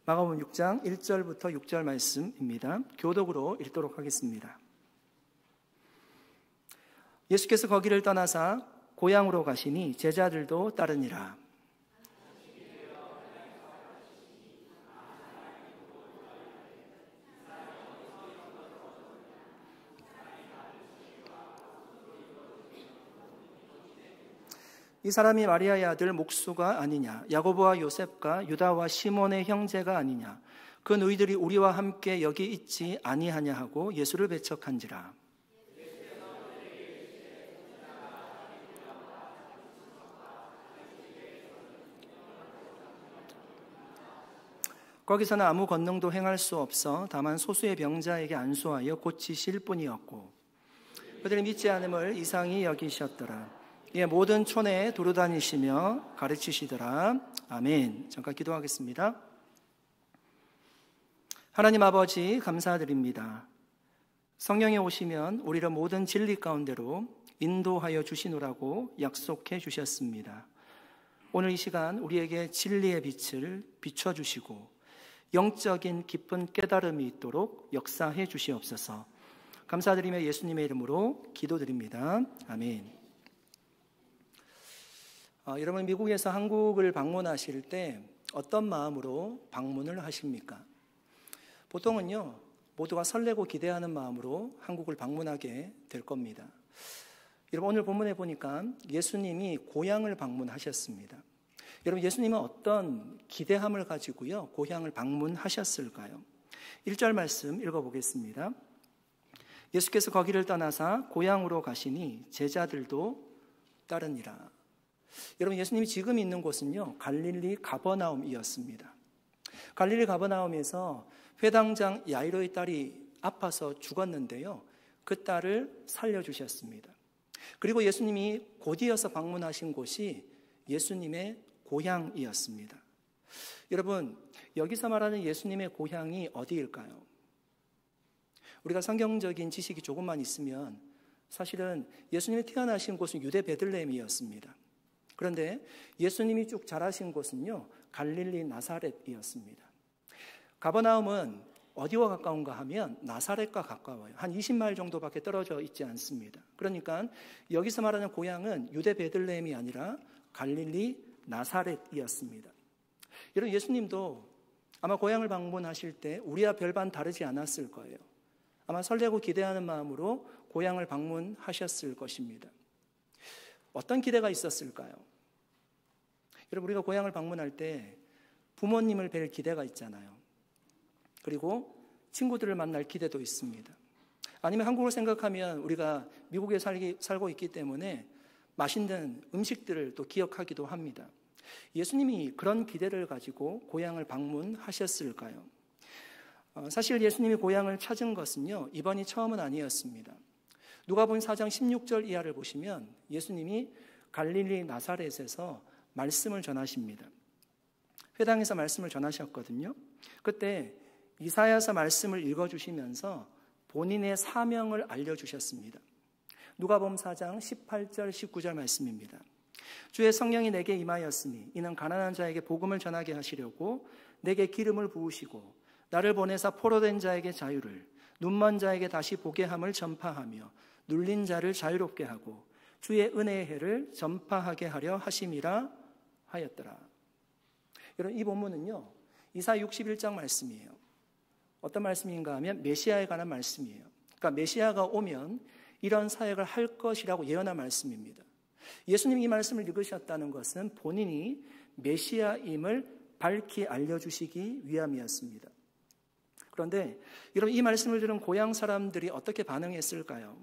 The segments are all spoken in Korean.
마가복음 6장 1절부터 6절 말씀입니다. 교독으로 읽도록 하겠습니다. 예수께서 거기를 떠나사 고향으로 가시니 제자들도 따르니라. 이 사람이 마리아의 아들 목수가 아니냐, 야고보와 요셉과 유다와 시몬의 형제가 아니냐, 그 너희들이 우리와 함께 여기 있지 아니하냐 하고 예수를 배척한지라. 거기서는 아무 권능도 행할 수 없어 다만 소수의 병자에게 안수하여 고치실 뿐이었고 그들이 믿지 않음을 이상히 여기셨더라. 예, 모든 촌에 두루다니시며 가르치시더라. 아멘. 잠깐 기도하겠습니다. 하나님 아버지 감사드립니다. 성령이 오시면 우리를 모든 진리 가운데로 인도하여 주시노라고 약속해 주셨습니다. 오늘 이 시간 우리에게 진리의 빛을 비춰주시고 영적인 깊은 깨달음이 있도록 역사해 주시옵소서. 감사드리며 예수님의 이름으로 기도드립니다. 아멘. 여러분, 미국에서 한국을 방문하실 때 어떤 마음으로 방문을 하십니까? 보통은요, 모두가 설레고 기대하는 마음으로 한국을 방문하게 될 겁니다. 여러분, 오늘 본문에 보니까 예수님이 고향을 방문하셨습니다. 여러분, 예수님은 어떤 기대함을 가지고요, 고향을 방문하셨을까요? 1절 말씀 읽어보겠습니다. 예수께서 거기를 떠나사 고향으로 가시니 제자들도 따르니라. 여러분, 예수님이 지금 있는 곳은요, 갈릴리 가버나움이었습니다. 갈릴리 가버나움에서 회당장 야이로의 딸이 아파서 죽었는데요, 그 딸을 살려주셨습니다. 그리고 예수님이 곧이어서 방문하신 곳이 예수님의 고향이었습니다. 여러분, 여기서 말하는 예수님의 고향이 어디일까요? 우리가 성경적인 지식이 조금만 있으면 사실은 예수님이 태어나신 곳은 유대 베들레헴이었습니다. 그런데 예수님이 쭉 자라신 곳은요, 갈릴리 나사렛이었습니다. 가버나움은 어디와 가까운가 하면 나사렛과 가까워요. 한 20마일 정도밖에 떨어져 있지 않습니다. 그러니까 여기서 말하는 고향은 유대 베들레헴이 아니라 갈릴리 나사렛이었습니다. 여러분, 예수님도 아마 고향을 방문하실 때 우리와 별반 다르지 않았을 거예요. 아마 설레고 기대하는 마음으로 고향을 방문하셨을 것입니다. 어떤 기대가 있었을까요? 여러분, 우리가 고향을 방문할 때 부모님을 뵐 기대가 있잖아요. 그리고 친구들을 만날 기대도 있습니다. 아니면 한국을 생각하면 우리가 미국에 살고 있기 때문에 맛있는 음식들을 또 기억하기도 합니다. 예수님이 그런 기대를 가지고 고향을 방문하셨을까요? 사실 예수님이 고향을 찾은 것은요, 이번이 처음은 아니었습니다. 누가복음 4장 16절 이하를 보시면 예수님이 갈릴리 나사렛에서 말씀을 전하십니다. 회당에서 말씀을 전하셨거든요. 그때 이사야서 말씀을 읽어주시면서 본인의 사명을 알려주셨습니다. 누가복음 4장 18절 19절 말씀입니다. 주의 성령이 내게 임하였으니 이는 가난한 자에게 복음을 전하게 하시려고 내게 기름을 부으시고 나를 보내사 포로된 자에게 자유를, 눈먼 자에게 다시 보게 함을 전파하며 눌린 자를 자유롭게 하고 주의 은혜의 해를 전파하게 하려 하심이라 하였더라. 여러분, 이 본문은요, 이사야 61장 말씀이에요. 어떤 말씀인가 하면 메시아에 관한 말씀이에요. 그러니까 메시아가 오면 이런 사역을 할 것이라고 예언한 말씀입니다. 예수님이 이 말씀을 읽으셨다는 것은 본인이 메시아임을 밝히 알려주시기 위함이었습니다. 그런데 여러분, 이 말씀을 들은 고향 사람들이 어떻게 반응했을까요?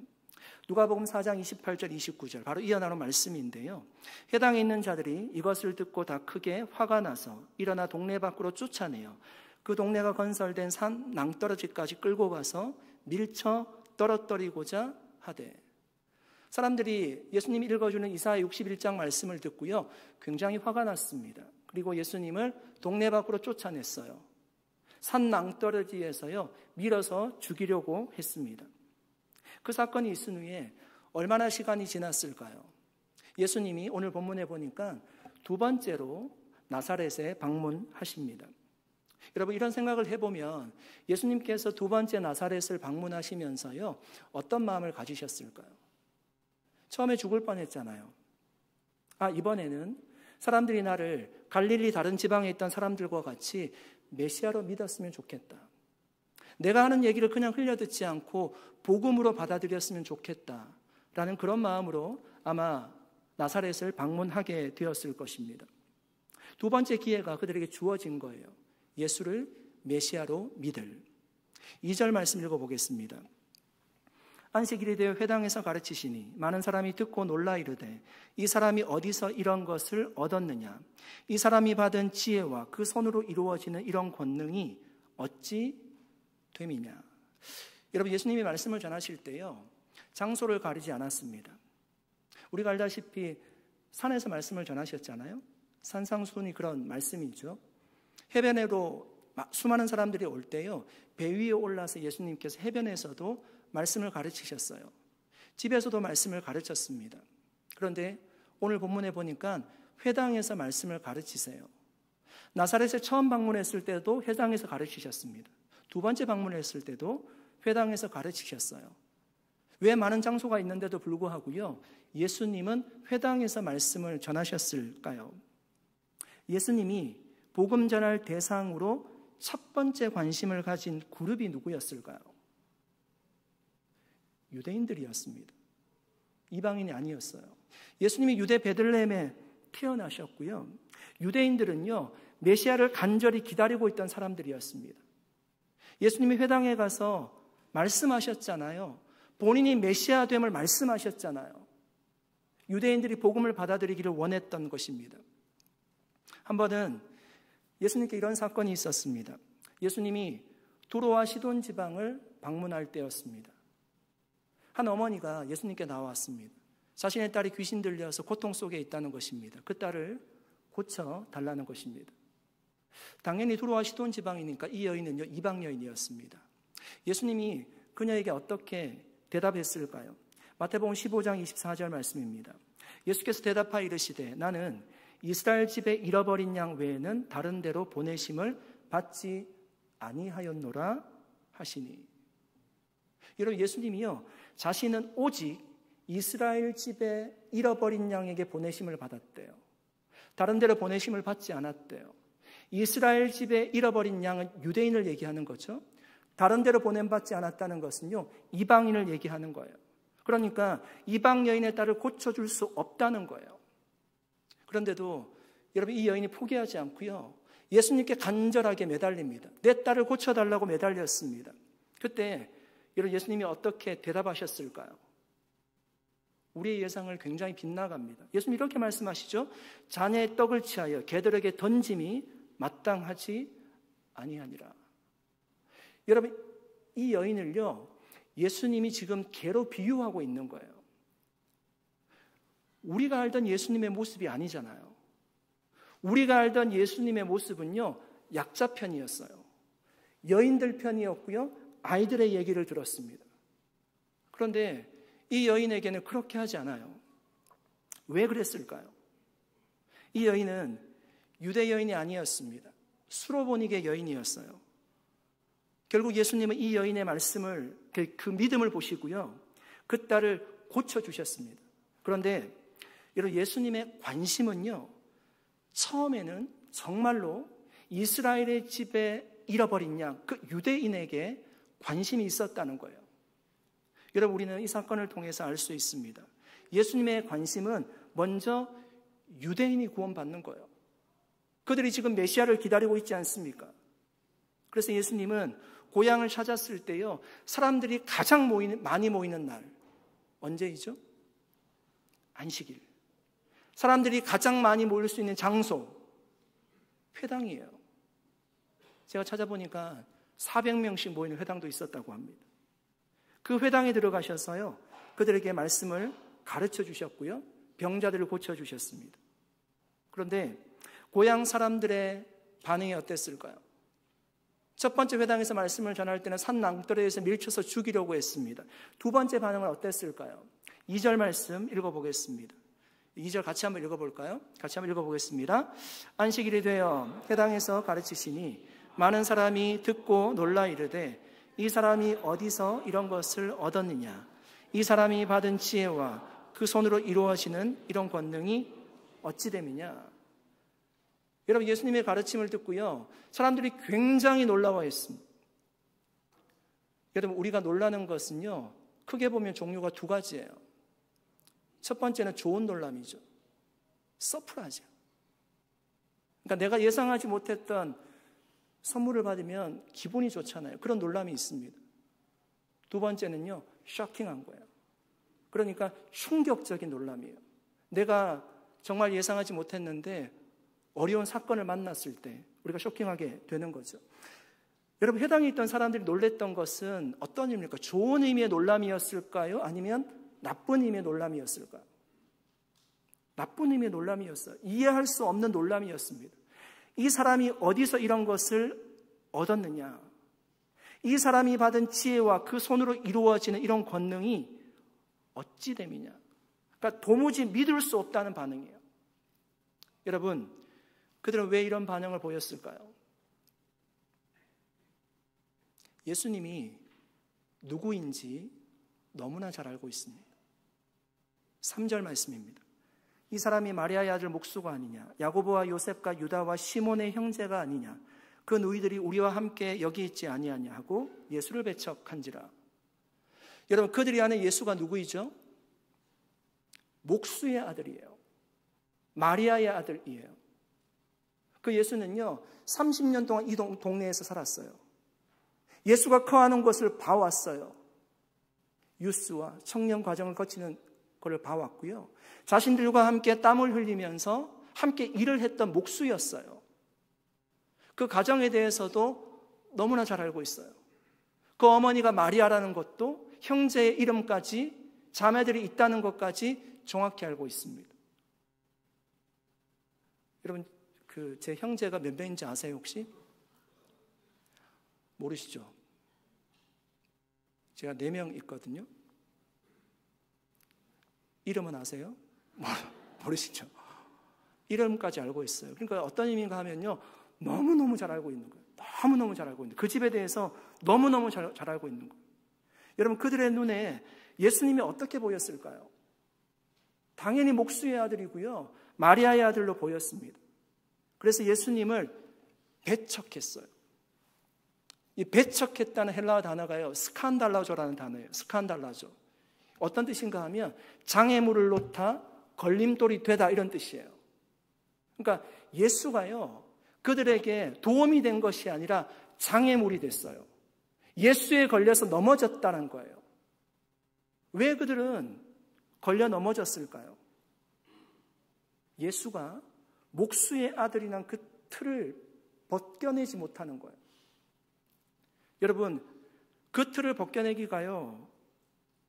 누가복음 4장 28절 29절 바로 이어나온 말씀인데요. 해당에 있는 자들이 이것을 듣고 다 크게 화가 나서 일어나 동네 밖으로 쫓아내어 그 동네가 건설된 산 낭떠러지까지 끌고 가서 밀쳐 떨어뜨리고자 하되. 사람들이 예수님이 읽어주는 이사야 61장 말씀을 듣고요, 굉장히 화가 났습니다. 그리고 예수님을 동네 밖으로 쫓아냈어요. 산 낭떠러지에서요, 밀어서 죽이려고 했습니다. 그 사건이 있은 후에 얼마나 시간이 지났을까요? 예수님이 오늘 본문에 보니까 두 번째로 나사렛에 방문하십니다. 여러분, 이런 생각을 해보면 예수님께서 두 번째 나사렛을 방문하시면서요, 어떤 마음을 가지셨을까요? 처음에 죽을 뻔했잖아요. 이번에는 사람들이 나를 갈릴리 다른 지방에 있던 사람들과 같이 메시아로 믿었으면 좋겠다. 내가 하는 얘기를 그냥 흘려듣지 않고 복음으로 받아들였으면 좋겠다라는 그런 마음으로 아마 나사렛을 방문하게 되었을 것입니다. 두 번째 기회가 그들에게 주어진 거예요. 예수를 메시아로 믿을. 2절 말씀 읽어보겠습니다. 안식일이 되어 회당에서 가르치시니 많은 사람이 듣고 놀라 이르되 이 사람이 어디서 이런 것을 얻었느냐? 이 사람이 받은 지혜와 그 손으로 이루어지는 이런 권능이 어찌 됨이냐? 여러분, 예수님이 말씀을 전하실 때요, 장소를 가리지 않았습니다. 우리가 알다시피 산에서 말씀을 전하셨잖아요. 산상수훈이 그런 말씀이죠. 해변으로 수많은 사람들이 올 때요, 배 위에 올라서 예수님께서 해변에서도 말씀을 가르치셨어요. 집에서도 말씀을 가르쳤습니다. 그런데 오늘 본문에 보니까 회당에서 말씀을 가르치세요. 나사렛에 처음 방문했을 때도 회당에서 가르치셨습니다. 두 번째 방문했을 때도 회당에서 가르치셨어요. 왜 많은 장소가 있는데도 불구하고요, 예수님은 회당에서 말씀을 전하셨을까요? 예수님이 복음 전할 대상으로 첫 번째 관심을 가진 그룹이 누구였을까요? 유대인들이었습니다. 이방인이 아니었어요. 예수님이 유대 베들레헴에 태어나셨고요, 유대인들은요, 메시아를 간절히 기다리고 있던 사람들이었습니다. 예수님이 회당에 가서 말씀하셨잖아요. 본인이 메시아 됨을 말씀하셨잖아요. 유대인들이 복음을 받아들이기를 원했던 것입니다. 한 번은 예수님께 이런 사건이 있었습니다. 예수님이 두로와 시돈 지방을 방문할 때였습니다. 한 어머니가 예수님께 나왔습니다. 자신의 딸이 귀신 들려서 고통 속에 있다는 것입니다. 그 딸을 고쳐달라는 것입니다. 당연히 두로와 시돈 지방이니까 이 여인은요, 이방 여인이었습니다. 예수님이 그녀에게 어떻게 대답했을까요? 마태복음 15장 24절 말씀입니다. 예수께서 대답하여 이르시되 나는 이스라엘 집에 잃어버린 양 외에는 다른 데로 보내심을 받지 아니하였노라 하시니. 여러분, 예수님이요, 자신은 오직 이스라엘 집에 잃어버린 양에게 보내심을 받았대요. 다른 데로 보내심을 받지 않았대요. 이스라엘 집에 잃어버린 양은 유대인을 얘기하는 거죠. 다른 데로 보냄받지 않았다는 것은요, 이방인을 얘기하는 거예요. 그러니까 이방 여인의 딸을 고쳐줄 수 없다는 거예요. 그런데도 여러분, 이 여인이 포기하지 않고요, 예수님께 간절하게 매달립니다. 내 딸을 고쳐달라고 매달렸습니다. 그때 여러분, 예수님이 어떻게 대답하셨을까요? 우리의 예상을 굉장히 빗나갑니다. 예수님이 이렇게 말씀하시죠. 자네의 떡을 취하여 개들에게 던짐이 마땅하지 아니하니라. 여러분, 이 여인을요, 예수님이 지금 개로 비유하고 있는 거예요. 우리가 알던 예수님의 모습이 아니잖아요. 우리가 알던 예수님의 모습은요, 약자 편이었어요. 여인들 편이었고요, 아이들의 얘기를 들었습니다. 그런데 이 여인에게는 그렇게 하지 않아요. 왜 그랬을까요? 이 여인은 유대 여인이 아니었습니다. 수로보니게 여인이었어요. 결국 예수님은 이 여인의 말씀을, 그 믿음을 보시고요, 그 딸을 고쳐주셨습니다. 그런데 여러분, 예수님의 관심은요, 처음에는 정말로 이스라엘의 집에 잃어버린 양, 그 유대인에게 관심이 있었다는 거예요. 여러분, 우리는 이 사건을 통해서 알 수 있습니다. 예수님의 관심은 먼저 유대인이 구원받는 거예요. 그들이 지금 메시아를 기다리고 있지 않습니까? 그래서 예수님은 고향을 찾았을 때요, 사람들이 가장 많이 모이는 날, 언제이죠? 안식일. 사람들이 가장 많이 모일 수 있는 장소, 회당이에요. 제가 찾아보니까 400명씩 모이는 회당도 있었다고 합니다. 그 회당에 들어가셔서요, 그들에게 말씀을 가르쳐 주셨고요, 병자들을 고쳐 주셨습니다. 그런데 고향 사람들의 반응이 어땠을까요? 첫 번째 회당에서 말씀을 전할 때는 산 낭떠러리에서 밀쳐서 죽이려고 했습니다. 두 번째 반응은 어땠을까요? 2절 말씀 읽어보겠습니다. 2절 같이 한번 읽어볼까요? 같이 한번 읽어보겠습니다. 안식일이 되어 회당에서 가르치시니 많은 사람이 듣고 놀라 이르되 이 사람이 어디서 이런 것을 얻었느냐? 이 사람이 받은 지혜와 그 손으로 이루어지는 이런 권능이 어찌 됨이냐? 여러분, 예수님의 가르침을 듣고요, 사람들이 굉장히 놀라워했습니다. 여러분, 우리가 놀라는 것은요, 크게 보면 종류가 두 가지예요. 첫 번째는 좋은 놀람이죠. 서프라이즈. 그러니까 내가 예상하지 못했던 선물을 받으면 기분이 좋잖아요. 그런 놀람이 있습니다. 두 번째는요, 쇼킹한 거예요. 그러니까 충격적인 놀람이에요. 내가 정말 예상하지 못했는데 어려운 사건을 만났을 때 우리가 쇼킹하게 되는 거죠. 여러분, 해당에 있던 사람들이 놀랬던 것은 어떤 의미입니까? 좋은 의미의 놀람이었을까요? 아니면 나쁜 의미의 놀람이었을까요? 나쁜 의미의 놀람이었어요. 이해할 수 없는 놀람이었습니다. 이 사람이 어디서 이런 것을 얻었느냐? 이 사람이 받은 지혜와 그 손으로 이루어지는 이런 권능이 어찌 됨이냐? 그러니까 도무지 믿을 수 없다는 반응이에요. 여러분, 그들은 왜 이런 반응을 보였을까요? 예수님이 누구인지 너무나 잘 알고 있습니다. 3절 말씀입니다. 이 사람이 마리아의 아들 목수가 아니냐? 야고보와 요셉과 유다와 시몬의 형제가 아니냐? 그 누이들이 우리와 함께 여기 있지 아니하냐 하고 예수를 배척한지라. 여러분, 그들이 아는 예수가 누구이죠? 목수의 아들이에요. 마리아의 아들이에요. 그 예수는요, 30년 동안 이 동네에서 살았어요. 예수가 커하는 것을 봐왔어요. 유스와 청년 과정을 거치는 것을 봐왔고요. 자신들과 함께 땀을 흘리면서 함께 일을 했던 목수였어요. 그 가정에 대해서도 너무나 잘 알고 있어요. 그 어머니가 마리아라는 것도 형제의 이름까지, 자매들이 있다는 것까지 정확히 알고 있습니다. 여러분, 제 형제가 몇 명인지 아세요 혹시? 모르시죠? 제가 4명 있거든요. 이름은 아세요? 모르시죠? 이름까지 알고 있어요. 그러니까 어떤 의미인가 하면요, 너무너무 잘 알고 있는 거예요. 너무너무 잘 알고 있는 거예요. 그 집에 대해서 너무너무 잘 알고 있는 거예요. 여러분, 그들의 눈에 예수님이 어떻게 보였을까요? 당연히 목수의 아들이고요, 마리아의 아들로 보였습니다. 그래서 예수님을 배척했어요. 이 배척했다는 헬라어 단어가요, 스칸달라조라는 단어예요. 스칸달라조. 어떤 뜻인가 하면 장애물을 놓다, 걸림돌이 되다, 이런 뜻이에요. 그러니까 예수가요, 그들에게 도움이 된 것이 아니라 장애물이 됐어요. 예수에 걸려서 넘어졌다는 거예요. 왜 그들은 걸려 넘어졌을까요? 예수가 목수의 아들이란 그 틀을 벗겨내지 못하는 거예요. 여러분, 그 틀을 벗겨내기가요,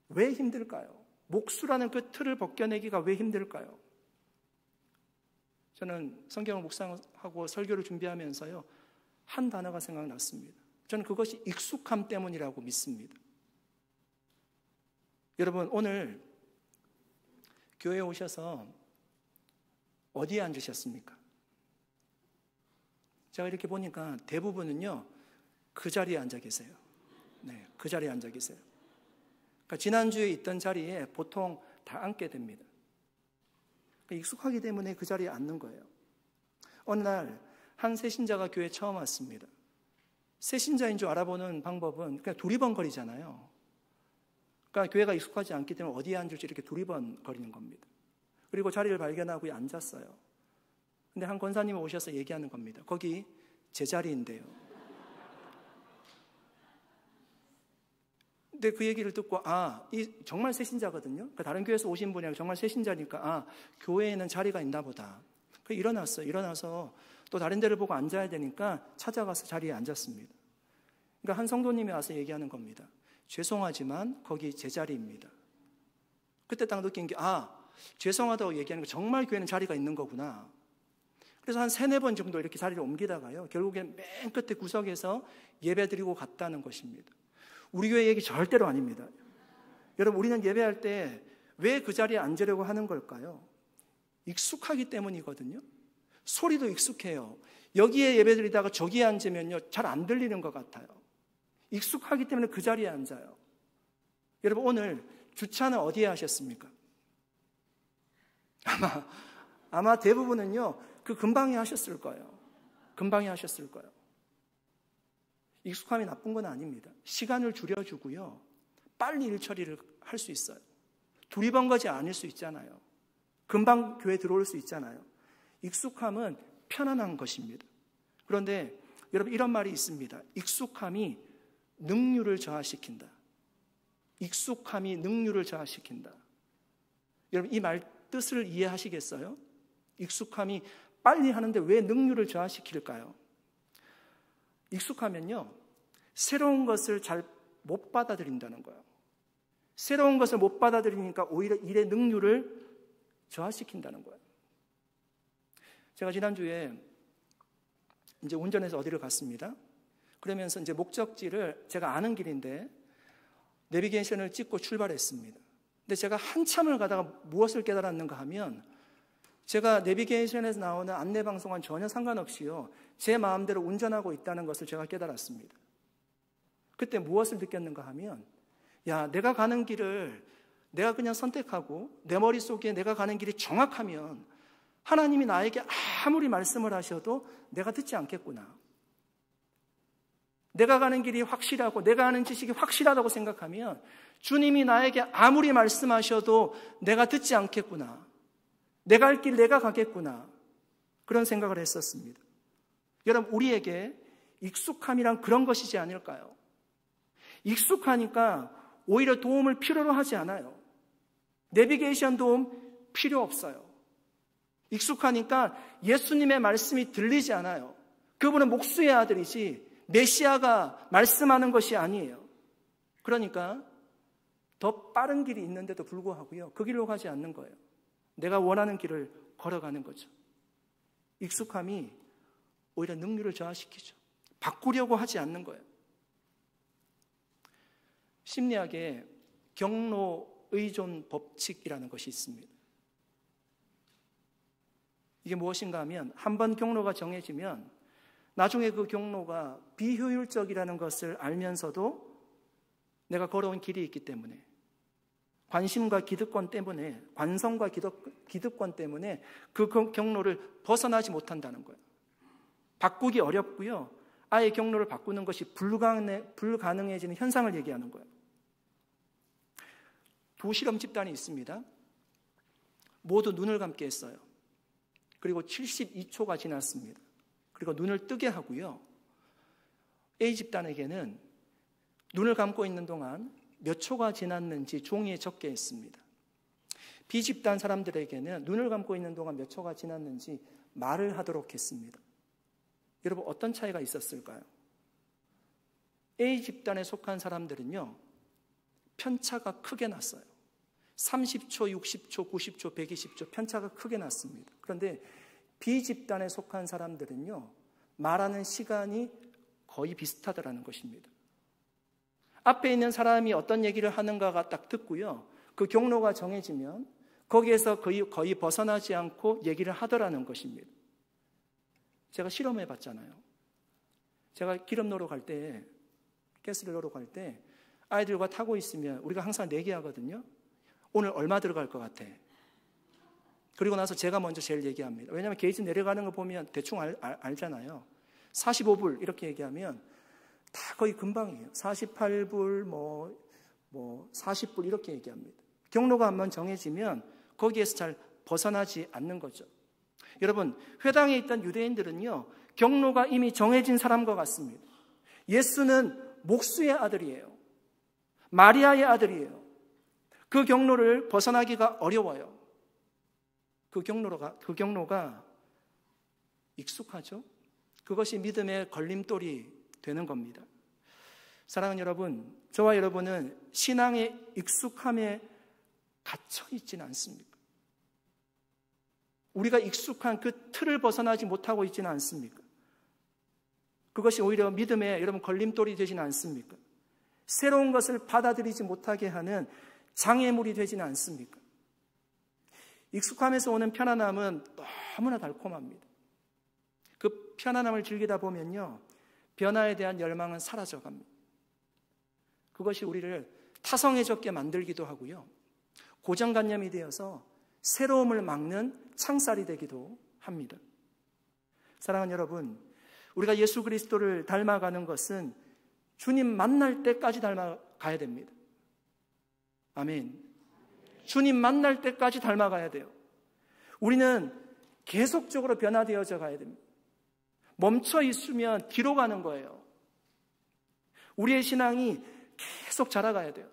왜 힘들까요? 목수라는 그 틀을 벗겨내기가 왜 힘들까요? 저는 성경을 묵상하고 설교를 준비하면서요, 한 단어가 생각났습니다. 저는 그것이 익숙함 때문이라고 믿습니다. 여러분, 오늘 교회에 오셔서 어디에 앉으셨습니까? 제가 이렇게 보니까 대부분은요, 그 자리에 앉아 계세요. 네, 그 자리에 앉아 계세요. 그러니까 지난주에 있던 자리에 보통 다 앉게 됩니다. 그러니까 익숙하기 때문에 그 자리에 앉는 거예요. 어느 날 한 새신자가 교회에 처음 왔습니다. 새신자인 줄 알아보는 방법은 그냥 두리번거리잖아요. 그러니까 교회가 익숙하지 않기 때문에 어디에 앉을지 이렇게 두리번거리는 겁니다. 그리고 자리를 발견하고 앉았어요. 근데 한 권사님이 오셔서 얘기하는 겁니다. 거기 제 자리인데요. 근데 그 얘기를 듣고, 정말 새신자거든요. 그러니까 다른 교회에서 오신 분이 아니라 정말 새신자니까, 교회에는 자리가 있나 보다. 그래서 일어났어요. 일어나서 또 다른 데를 보고 앉아야 되니까 찾아가서 자리에 앉았습니다. 그러니까 한 성도님이 와서 얘기하는 겁니다. 죄송하지만 거기 제 자리입니다. 그때 딱 느낀 게, 죄송하다고 얘기하는 거 정말 교회는 자리가 있는 거구나. 그래서 한 3-4번 정도 이렇게 자리를 옮기다가요, 결국엔 맨 끝에 구석에서 예배 드리고 갔다는 것입니다. 우리 교회 얘기 절대로 아닙니다. 여러분, 우리는 예배할 때 왜 그 자리에 앉으려고 하는 걸까요? 익숙하기 때문이거든요. 소리도 익숙해요. 여기에 예배드리다가 저기에 앉으면요, 잘 안 들리는 것 같아요. 익숙하기 때문에 그 자리에 앉아요. 여러분, 오늘 주차는 어디에 하셨습니까? 아마 대부분은요, 그 근방에 하셨을 거예요. 근방에 하셨을 거예요. 익숙함이 나쁜 건 아닙니다. 시간을 줄여주고요, 빨리 일 처리를 할 수 있어요. 두리번거지 않을 수 있잖아요. 금방 교회 들어올 수 있잖아요. 익숙함은 편안한 것입니다. 그런데 여러분, 이런 말이 있습니다. 익숙함이 능률을 저하시킨다. 익숙함이 능률을 저하시킨다. 여러분, 이 말 뜻을 이해하시겠어요? 익숙함이 빨리 하는데 왜 능률을 저하시킬까요? 익숙하면요, 새로운 것을 잘 못 받아들인다는 거예요. 새로운 것을 못 받아들이니까 오히려 일의 능률을 저하시킨다는 거예요. 제가 지난주에 이제 운전해서 어디를 갔습니다. 그러면서 이제 목적지를 제가 아는 길인데 내비게이션을 찍고 출발했습니다. 근데 제가 한참을 가다가 무엇을 깨달았는가 하면, 제가 내비게이션에서 나오는 안내방송과는 전혀 상관없이요, 제 마음대로 운전하고 있다는 것을 제가 깨달았습니다. 그때 무엇을 느꼈는가 하면, 야, 내가 가는 길을 내가 그냥 선택하고 내 머릿속에 내가 가는 길이 정확하면 하나님이 나에게 아무리 말씀을 하셔도 내가 듣지 않겠구나. 내가 가는 길이 확실하고 내가 아는 지식이 확실하다고 생각하면 주님이 나에게 아무리 말씀하셔도 내가 듣지 않겠구나. 내가 갈 길 내가 가겠구나. 그런 생각을 했었습니다. 여러분, 우리에게 익숙함이란 그런 것이지 않을까요? 익숙하니까 오히려 도움을 필요로 하지 않아요. 내비게이션 도움 필요 없어요. 익숙하니까 예수님의 말씀이 들리지 않아요. 그분은 목수의 아들이지 메시아가 말씀하는 것이 아니에요. 그러니까 더 빠른 길이 있는데도 불구하고요, 그 길로 가지 않는 거예요. 내가 원하는 길을 걸어가는 거죠. 익숙함이 오히려 능률을 저하시키죠. 바꾸려고 하지 않는 거예요. 심리학에 경로 의존 법칙이라는 것이 있습니다. 이게 무엇인가 하면, 한번 경로가 정해지면 나중에 그 경로가 비효율적이라는 것을 알면서도 내가 걸어온 길이 있기 때문에, 관심과 기득권 때문에, 관성과 기득권 때문에 그 경로를 벗어나지 못한다는 거예요. 바꾸기 어렵고요, 아예 경로를 바꾸는 것이 불가능해지는 현상을 얘기하는 거예요. 두 실험 집단이 있습니다. 모두 눈을 감게 했어요. 그리고 72초가 지났습니다. 그리고 눈을 뜨게 하고요, A 집단에게는 눈을 감고 있는 동안 몇 초가 지났는지 종이에 적게 했습니다. B 집단 사람들에게는 눈을 감고 있는 동안 몇 초가 지났는지 말을 하도록 했습니다. 여러분, 어떤 차이가 있었을까요? A 집단에 속한 사람들은요, 편차가 크게 났어요. 30초, 60초, 90초, 120초 편차가 크게 났습니다. 그런데 B 집단에 속한 사람들은요, 말하는 시간이 거의 비슷하다라는 것입니다. 앞에 있는 사람이 어떤 얘기를 하는가가 딱 듣고요, 그 경로가 정해지면 거기에서 거의 벗어나지 않고 얘기를 하더라는 것입니다. 제가 실험해 봤잖아요. 제가 기름 넣으러 갈 때, 가스를 넣으러 갈 때 아이들과 타고 있으면 우리가 항상 내기하거든요. 오늘 얼마 들어갈 것 같아? 그리고 나서 제가 먼저 제일 얘기합니다. 왜냐하면 게이지 내려가는 거 보면 대충 알잖아요. 45불 이렇게 얘기하면 다 거의 금방이에요. 48불, 40불 이렇게 얘기합니다. 경로가 한번 정해지면 거기에서 잘 벗어나지 않는 거죠. 여러분, 회당에 있던 유대인들은요, 경로가 이미 정해진 사람과 같습니다. 예수는 목수의 아들이에요. 마리아의 아들이에요. 그 경로를 벗어나기가 어려워요. 그 경로가 익숙하죠? 그것이 믿음의 걸림돌이 되는 겁니다. 사랑하는 여러분, 저와 여러분은 신앙의 익숙함에 갇혀 있지는 않습니까? 우리가 익숙한 그 틀을 벗어나지 못하고 있지는 않습니까? 그것이 오히려 믿음의 여러분 걸림돌이 되지는 않습니까? 새로운 것을 받아들이지 못하게 하는 장애물이 되지는 않습니까? 익숙함에서 오는 편안함은 너무나 달콤합니다. 그 편안함을 즐기다 보면요, 변화에 대한 열망은 사라져갑니다. 그것이 우리를 타성해졌게 만들기도 하고요, 고정관념이 되어서 새로움을 막는 창살이 되기도 합니다. 사랑하는 여러분, 우리가 예수 그리스도를 닮아가는 것은 주님 만날 때까지 닮아가야 됩니다. 아멘. 주님 만날 때까지 닮아가야 돼요. 우리는 계속적으로 변화되어져 가야 됩니다. 멈춰 있으면 뒤로 가는 거예요. 우리의 신앙이 계속 자라가야 돼요.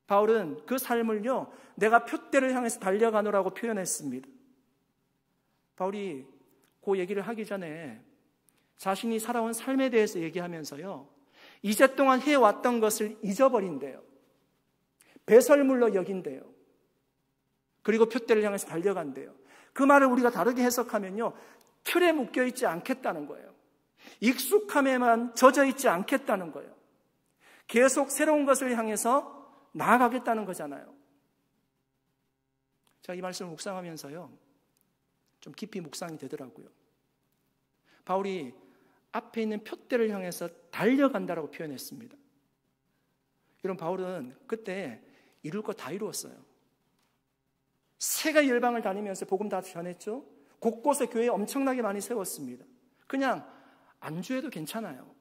바울은 그 삶을요, 내가 표대를 향해서 달려가노라고 표현했습니다. 바울이 그 얘기를 하기 전에 자신이 살아온 삶에 대해서 얘기하면서요, 이제 동안 해왔던 것을 잊어버린대요. 배설물로 여긴대요. 그리고 표대를 향해서 달려간대요. 그 말을 우리가 다르게 해석하면요, 틀에 묶여있지 않겠다는 거예요. 익숙함에만 젖어있지 않겠다는 거예요. 계속 새로운 것을 향해서 나아가겠다는 거잖아요. 제가 이 말씀을 묵상하면서요, 좀 깊이 묵상이 되더라고요. 바울이 앞에 있는 표대를 향해서 달려간다라고 표현했습니다. 여러분, 바울은 그때 이룰 거 다 이루었어요. 세계 열방을 다니면서 복음 다 전했죠. 곳곳에 교회 엄청나게 많이 세웠습니다. 그냥 안주해도 괜찮아요.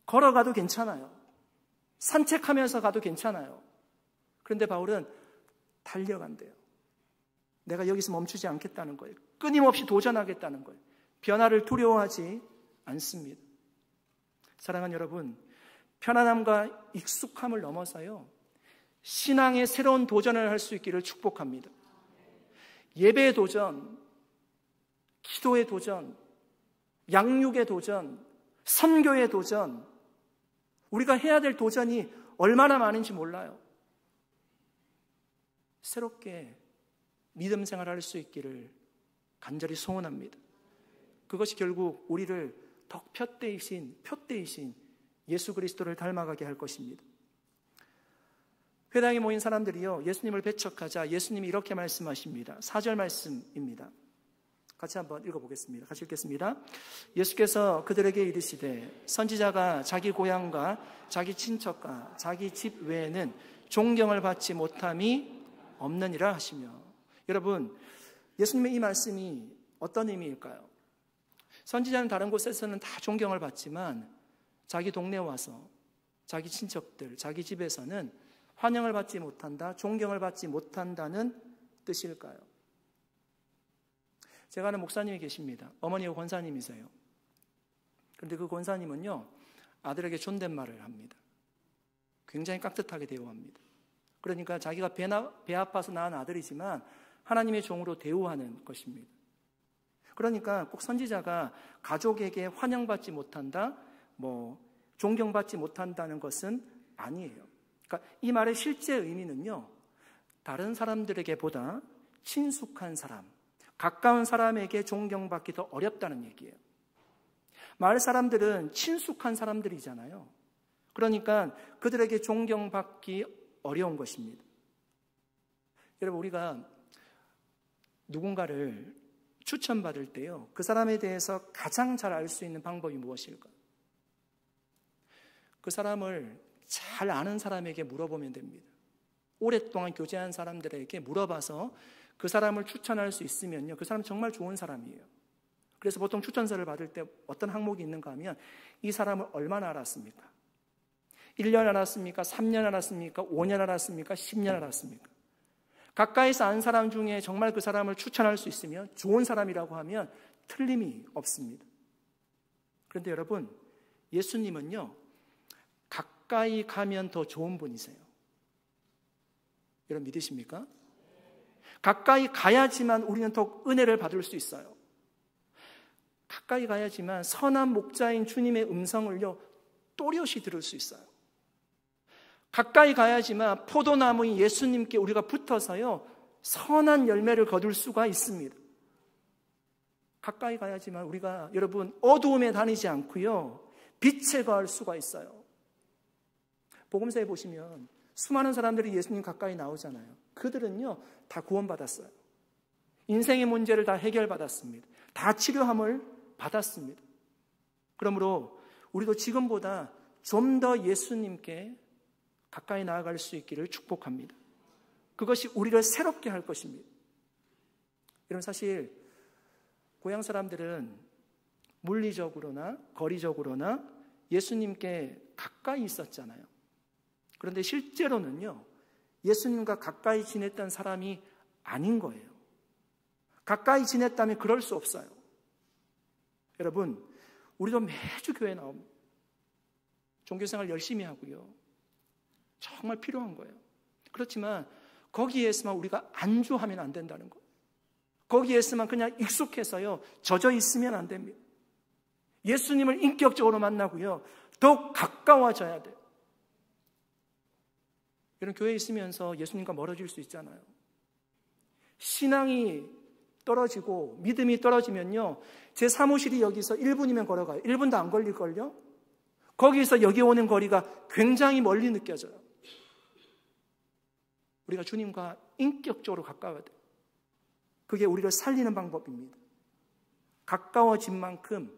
걸어가도 괜찮아요. 산책하면서 가도 괜찮아요. 그런데 바울은 달려간대요. 내가 여기서 멈추지 않겠다는 거예요. 끊임없이 도전하겠다는 거예요. 변화를 두려워하지 않습니다. 사랑하는 여러분, 편안함과 익숙함을 넘어서요, 신앙의 새로운 도전을 할 수 있기를 축복합니다. 예배의 도전, 기도의 도전, 양육의 도전, 선교의 도전, 우리가 해야 될 도전이 얼마나 많은지 몰라요. 새롭게 믿음 생활을 할 수 있기를 간절히 소원합니다. 그것이 결국 우리를 더 표대이신 예수 그리스도를 닮아가게 할 것입니다. 회당에 모인 사람들이요, 예수님을 배척하자 예수님이 이렇게 말씀하십니다. 4절 말씀입니다. 같이 한번 읽어보겠습니다. 같이 읽겠습니다. 예수께서 그들에게 이르시되 선지자가 자기 고향과 자기 친척과 자기 집 외에는 존경을 받지 못함이 없느니라 하시며. 여러분, 예수님의 이 말씀이 어떤 의미일까요? 선지자는 다른 곳에서는 다 존경을 받지만 자기 동네에 와서 자기 친척들, 자기 집에서는 환영을 받지 못한다, 존경을 받지 못한다는 뜻일까요? 제가 아는 목사님이 계십니다. 어머니가 권사님이세요. 그런데 그 권사님은요, 아들에게 존댓말을 합니다. 굉장히 깍듯하게 대우합니다. 그러니까 자기가 배 아파서 낳은 아들이지만 하나님의 종으로 대우하는 것입니다. 그러니까 꼭 선지자가 가족에게 환영받지 못한다, 존경받지 못한다는 것은 아니에요. 그러니까 이 말의 실제 의미는요, 다른 사람들에게 보다 친숙한 사람, 가까운 사람에게 존경받기 더 어렵다는 얘기예요. 마을 사람들은 친숙한 사람들이잖아요. 그러니까 그들에게 존경받기 어려운 것입니다. 여러분, 우리가 누군가를 추천받을 때요, 그 사람에 대해서 가장 잘 알 수 있는 방법이 무엇일까요? 그 사람을 잘 아는 사람에게 물어보면 됩니다. 오랫동안 교제한 사람들에게 물어봐서 그 사람을 추천할 수 있으면요, 그 사람 정말 좋은 사람이에요. 그래서 보통 추천서를 받을 때 어떤 항목이 있는가 하면, 이 사람을 얼마나 알았습니까? 1년 알았습니까? 3년 알았습니까? 5년 알았습니까? 10년 알았습니까? 가까이서 아는 사람 중에 정말 그 사람을 추천할 수 있으면, 좋은 사람이라고 하면 틀림이 없습니다. 그런데 여러분, 예수님은요, 가까이 가면 더 좋은 분이세요. 여러분 믿으십니까? 가까이 가야지만 우리는 더 은혜를 받을 수 있어요. 가까이 가야지만 선한 목자인 주님의 음성을요, 또렷이 들을 수 있어요. 가까이 가야지만 포도나무인 예수님께 우리가 붙어서요, 선한 열매를 거둘 수가 있습니다. 가까이 가야지만 우리가, 여러분, 어두움에 다니지 않고요, 빛에 거할 수가 있어요. 복음서에 보시면 수많은 사람들이 예수님 가까이 나오잖아요. 그들은요, 다 구원받았어요. 인생의 문제를 다 해결받았습니다. 다 치료함을 받았습니다. 그러므로 우리도 지금보다 좀 더 예수님께 가까이 나아갈 수 있기를 축복합니다. 그것이 우리를 새롭게 할 것입니다. 여러분, 사실 고향 사람들은 물리적으로나 거리적으로나 예수님께 가까이 있었잖아요. 그런데 실제로는요, 예수님과 가까이 지냈던 사람이 아닌 거예요. 가까이 지냈다면 그럴 수 없어요. 여러분, 우리도 매주 교회에 나옵니다. 종교생활 열심히 하고요. 정말 필요한 거예요. 그렇지만 거기에서만 우리가 안주하면 안 된다는 거예요. 거기에서만 그냥 익숙해서요, 젖어 있으면 안 됩니다. 예수님을 인격적으로 만나고요, 더욱 가까워져야 돼요. 여러분, 교회에 있으면서 예수님과 멀어질 수 있잖아요. 신앙이 떨어지고 믿음이 떨어지면요, 제 사무실이 여기서 1분이면 걸어가요. 1분도 안 걸릴걸요? 거기서 여기 오는 거리가 굉장히 멀리 느껴져요. 우리가 주님과 인격적으로 가까워야 돼요. 그게 우리를 살리는 방법입니다. 가까워진 만큼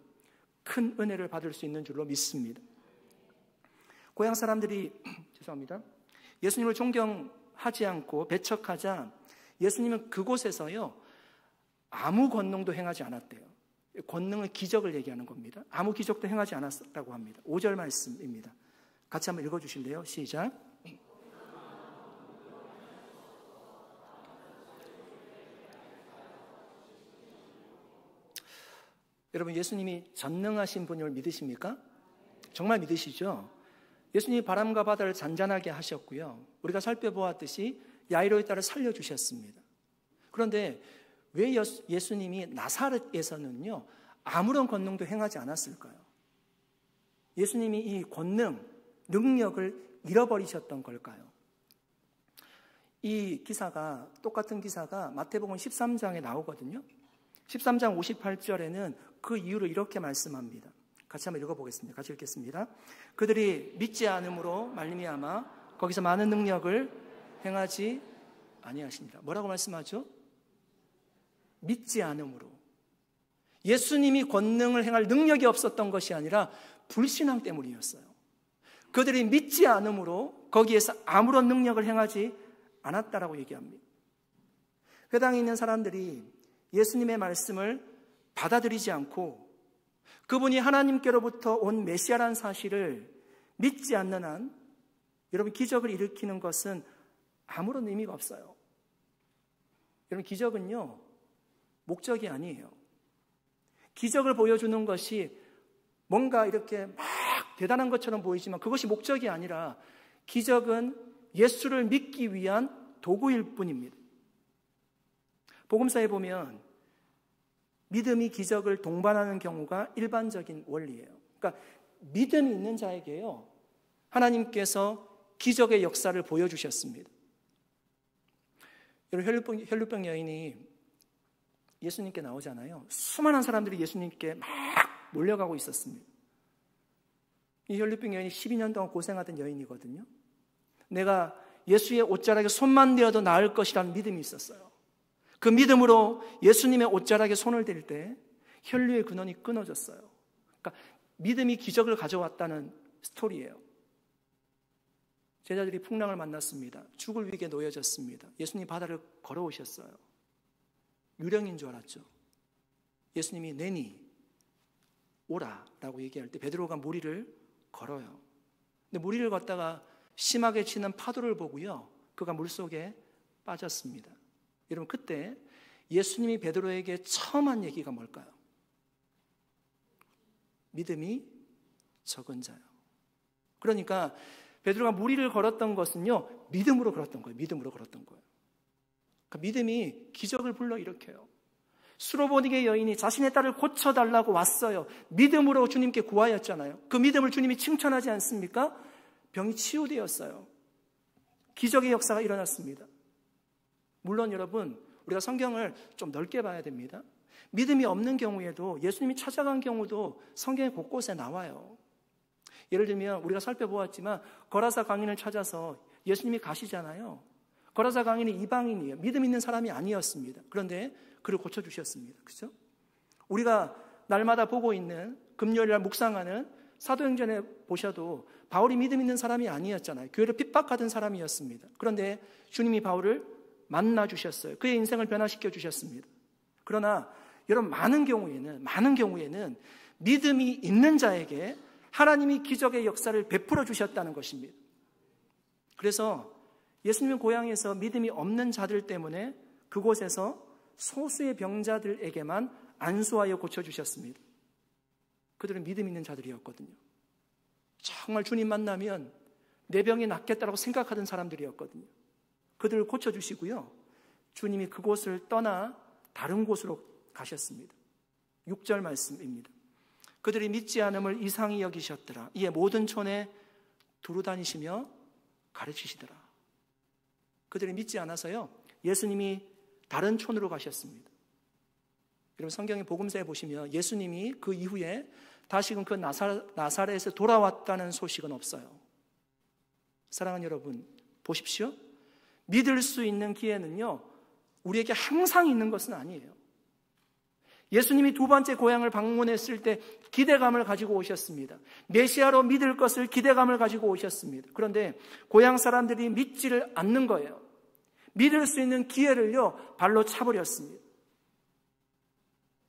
큰 은혜를 받을 수 있는 줄로 믿습니다. 고향 사람들이 죄송합니다. 예수님을 존경하지 않고 배척하자 예수님은 그곳에서요, 아무 권능도 행하지 않았대요. 권능은 기적을 얘기하는 겁니다. 아무 기적도 행하지 않았다고 합니다. 5절 말씀입니다. 같이 한번 읽어주실래요? 시작. 여러분, 예수님이 전능하신 분을 믿으십니까? 정말 믿으시죠? 예수님이 바람과 바다를 잔잔하게 하셨고요, 우리가 살펴보았듯이 야이로의 딸을 살려주셨습니다. 그런데 왜 예수님이 나사렛에서는요, 아무런 권능도 행하지 않았을까요? 예수님이 이 권능, 능력을 잃어버리셨던 걸까요? 이 기사가, 똑같은 기사가 마태복음 13장에 나오거든요. 13장 58절에는 그 이유를 이렇게 말씀합니다. 같이 한번 읽어보겠습니다. 같이 읽겠습니다. 그들이 믿지 않음으로 말미암아 거기서 많은 능력을 행하지 아니하십니다. 뭐라고 말씀하죠? 믿지 않음으로. 예수님이 권능을 행할 능력이 없었던 것이 아니라 불신앙 때문이었어요. 그들이 믿지 않음으로 거기에서 아무런 능력을 행하지 않았다라고 얘기합니다. 회당에 있는 사람들이 예수님의 말씀을 받아들이지 않고 그분이 하나님께로부터 온 메시아라는 사실을 믿지 않는 한 여러분, 기적을 일으키는 것은 아무런 의미가 없어요. 여러분, 기적은요, 목적이 아니에요. 기적을 보여주는 것이 뭔가 이렇게 막 대단한 것처럼 보이지만 그것이 목적이 아니라 기적은 예수를 믿기 위한 도구일 뿐입니다. 복음서에 보면 믿음이 기적을 동반하는 경우가 일반적인 원리예요. 그러니까 믿음이 있는 자에게요, 하나님께서 기적의 역사를 보여주셨습니다. 여러분, 혈루병 여인이 예수님께 나오잖아요. 수많은 사람들이 예수님께 막 몰려가고 있었습니다. 이 혈루병 여인이 12년 동안 고생하던 여인이거든요. 내가 예수의 옷자락에 손만 대어도 나을 것이라는 믿음이 있었어요. 그 믿음으로 예수님의 옷자락에 손을 댈 때 혈류의 근원이 끊어졌어요. 그러니까 믿음이 기적을 가져왔다는 스토리예요. 제자들이 풍랑을 만났습니다. 죽을 위기에 놓여졌습니다. 예수님이 바다를 걸어오셨어요. 유령인 줄 알았죠. 예수님이 내니 오라 라고 얘기할 때 베드로가 무리를 걸어요. 근데 무리를 걷다가 심하게 치는 파도를 보고요, 그가 물속에 빠졌습니다. 여러분, 그때 예수님이 베드로에게 처음 한 얘기가 뭘까요? 믿음이 적은 자요. 그러니까 베드로가 무리를 걸었던 것은요, 믿음으로 걸었던 거예요. 믿음으로 걸었던 거예요. 그러니까 믿음이 기적을 불러일으켜요. 수로보니게 여인이 자신의 딸을 고쳐달라고 왔어요. 믿음으로 주님께 구하였잖아요. 그 믿음을 주님이 칭찬하지 않습니까? 병이 치유되었어요. 기적의 역사가 일어났습니다. 물론 여러분, 우리가 성경을 좀 넓게 봐야 됩니다. 믿음이 없는 경우에도 예수님이 찾아간 경우도 성경에 곳곳에 나와요. 예를 들면 우리가 살펴보았지만 거라사 강인을 찾아서 예수님이 가시잖아요. 거라사 강인이 이방인이에요. 믿음 있는 사람이 아니었습니다. 그런데 그를 고쳐주셨습니다. 그렇죠? 우리가 날마다 보고 있는 금요일날 묵상하는 사도행전에 보셔도 바울이 믿음 있는 사람이 아니었잖아요. 교회를 핍박하던 사람이었습니다. 그런데 주님이 바울을 만나 주셨어요. 그의 인생을 변화시켜 주셨습니다. 그러나 여러분, 많은 경우에는 믿음이 있는 자에게 하나님이 기적의 역사를 베풀어 주셨다는 것입니다. 그래서 예수님의 고향에서 믿음이 없는 자들 때문에 그곳에서 소수의 병자들에게만 안수하여 고쳐주셨습니다. 그들은 믿음 있는 자들이었거든요. 정말 주님 만나면 내 병이 낫겠다라고 생각하던 사람들이었거든요. 그들을 고쳐주시고요, 주님이 그곳을 떠나 다른 곳으로 가셨습니다. 6절 말씀입니다. 그들이 믿지 않음을 이상히 여기셨더라. 이에 모든 촌에 두루 다니시며 가르치시더라. 그들이 믿지 않아서요, 예수님이 다른 촌으로 가셨습니다. 여러분, 성경의 복음서에 보시면 예수님이 그 이후에 다시금 그 나사렛에서 돌아왔다는 소식은 없어요. 사랑하는 여러분, 보십시오. 믿을 수 있는 기회는요, 우리에게 항상 있는 것은 아니에요. 예수님이 두 번째 고향을 방문했을 때 기대감을 가지고 오셨습니다. 메시아로 믿을 것을 기대감을 가지고 오셨습니다. 그런데 고향 사람들이 믿지를 않는 거예요. 믿을 수 있는 기회를요, 발로 차버렸습니다.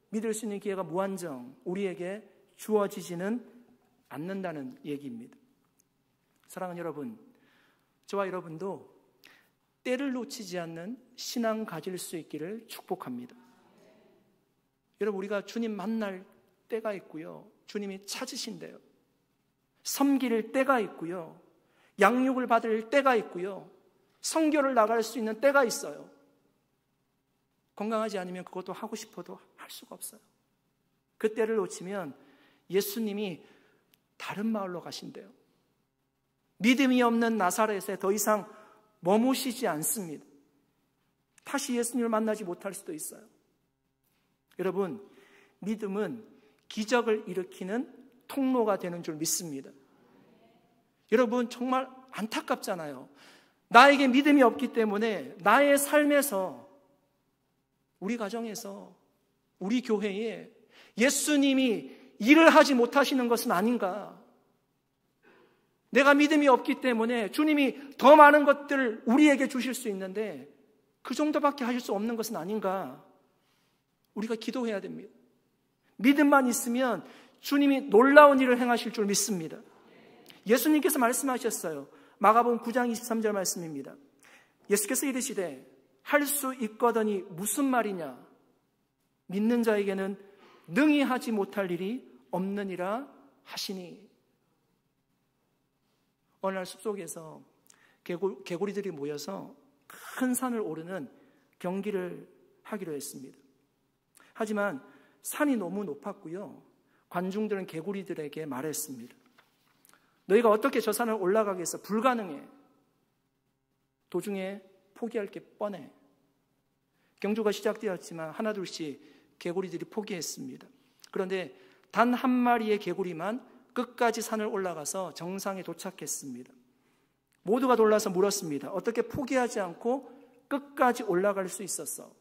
믿을 수 있는 기회가 무한정 우리에게 주어지지는 않는다는 얘기입니다. 사랑하는 여러분, 저와 여러분도 때를 놓치지 않는 신앙 가질 수 있기를 축복합니다. 여러분, 우리가 주님 만날 때가 있고요, 주님이 찾으신대요. 섬길 때가 있고요, 양육을 받을 때가 있고요, 선교를 나갈 수 있는 때가 있어요. 건강하지 않으면 그것도 하고 싶어도 할 수가 없어요. 그 때를 놓치면 예수님이 다른 마을로 가신대요. 믿음이 없는 나사렛에 더 이상 머무시지 않습니다. 다시 예수님을 만나지 못할 수도 있어요. 여러분, 믿음은 기적을 일으키는 통로가 되는 줄 믿습니다. 여러분, 정말 안타깝잖아요. 나에게 믿음이 없기 때문에 나의 삶에서, 우리 가정에서, 우리 교회에 예수님이 일을 하지 못하시는 것은 아닌가. 내가 믿음이 없기 때문에 주님이 더 많은 것들을 우리에게 주실 수 있는데 그 정도밖에 하실 수 없는 것은 아닌가. 우리가 기도해야 됩니다. 믿음만 있으면 주님이 놀라운 일을 행하실 줄 믿습니다. 예수님께서 말씀하셨어요. 마가복음 9장 23절 말씀입니다. 예수께서 이르시되 할 수 있거더니 무슨 말이냐. 믿는 자에게는 능히 하지 못할 일이 없느니라 하시니. 어느 날 숲속에서 개구리들이 모여서 큰 산을 오르는 경기를 하기로 했습니다. 하지만 산이 너무 높았고요, 관중들은 개구리들에게 말했습니다. 너희가 어떻게 저 산을 올라가겠어? 불가능해. 도중에 포기할 게 뻔해. 경주가 시작되었지만 하나둘씩 개구리들이 포기했습니다. 그런데 단 한 마리의 개구리만 끝까지 산을 올라가서 정상에 도착했습니다. 모두가 놀라서 물었습니다. 어떻게 포기하지 않고 끝까지 올라갈 수 있었어?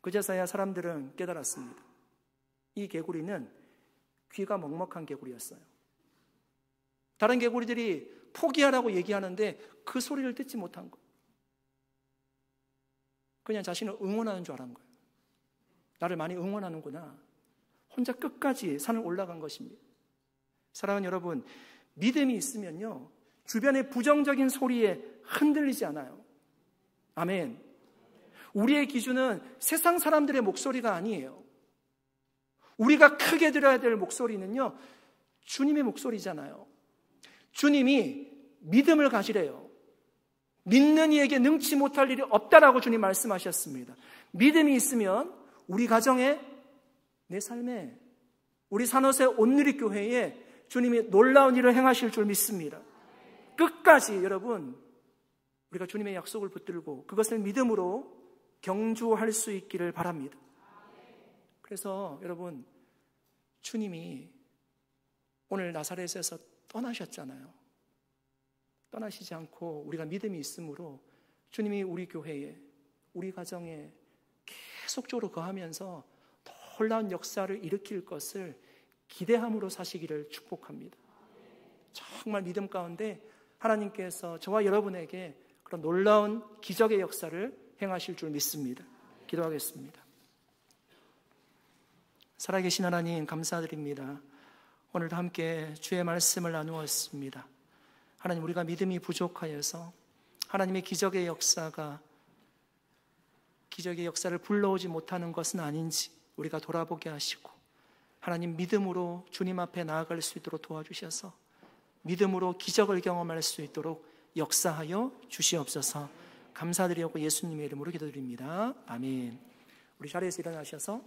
그제서야 사람들은 깨달았습니다. 이 개구리는 귀가 먹먹한 개구리였어요. 다른 개구리들이 포기하라고 얘기하는데 그 소리를 듣지 못한 거예요. 그냥 자신을 응원하는 줄 알았는 거예요. 나를 많이 응원하는구나. 혼자 끝까지 산을 올라간 것입니다. 사랑하는 여러분, 믿음이 있으면요, 주변의 부정적인 소리에 흔들리지 않아요. 아멘. 우리의 기준은 세상 사람들의 목소리가 아니에요. 우리가 크게 들어야 될 목소리는요, 주님의 목소리잖아요. 주님이 믿음을 가지래요. 믿는 이에게 능치 못할 일이 없다라고 주님 말씀하셨습니다. 믿음이 있으면 우리 가정에, 내 삶에, 우리 산호세 온누리교회에 주님이 놀라운 일을 행하실 줄 믿습니다. 끝까지 여러분, 우리가 주님의 약속을 붙들고 그것을 믿음으로 경주할 수 있기를 바랍니다. 그래서 여러분, 주님이 오늘 나사렛에서 떠나셨잖아요. 떠나시지 않고 우리가 믿음이 있으므로 주님이 우리 교회에, 우리 가정에 계속적으로 거하면서 놀라운 역사를 일으킬 것을 기대함으로 사시기를 축복합니다. 정말 믿음 가운데 하나님께서 저와 여러분에게 그런 놀라운 기적의 역사를 행하실 줄 믿습니다. 기도하겠습니다. 살아계신 하나님 감사드립니다. 오늘도 함께 주의 말씀을 나누었습니다. 하나님, 우리가 믿음이 부족하여서 하나님의 기적의 역사를 불러오지 못하는 것은 아닌지 우리가 돌아보게 하시고, 하나님 믿음으로 주님 앞에 나아갈 수 있도록 도와주셔서 믿음으로 기적을 경험할 수 있도록 역사하여 주시옵소서. 감사드리고 예수님의 이름으로 기도드립니다. 아멘. 우리 자리에서 일어나셔서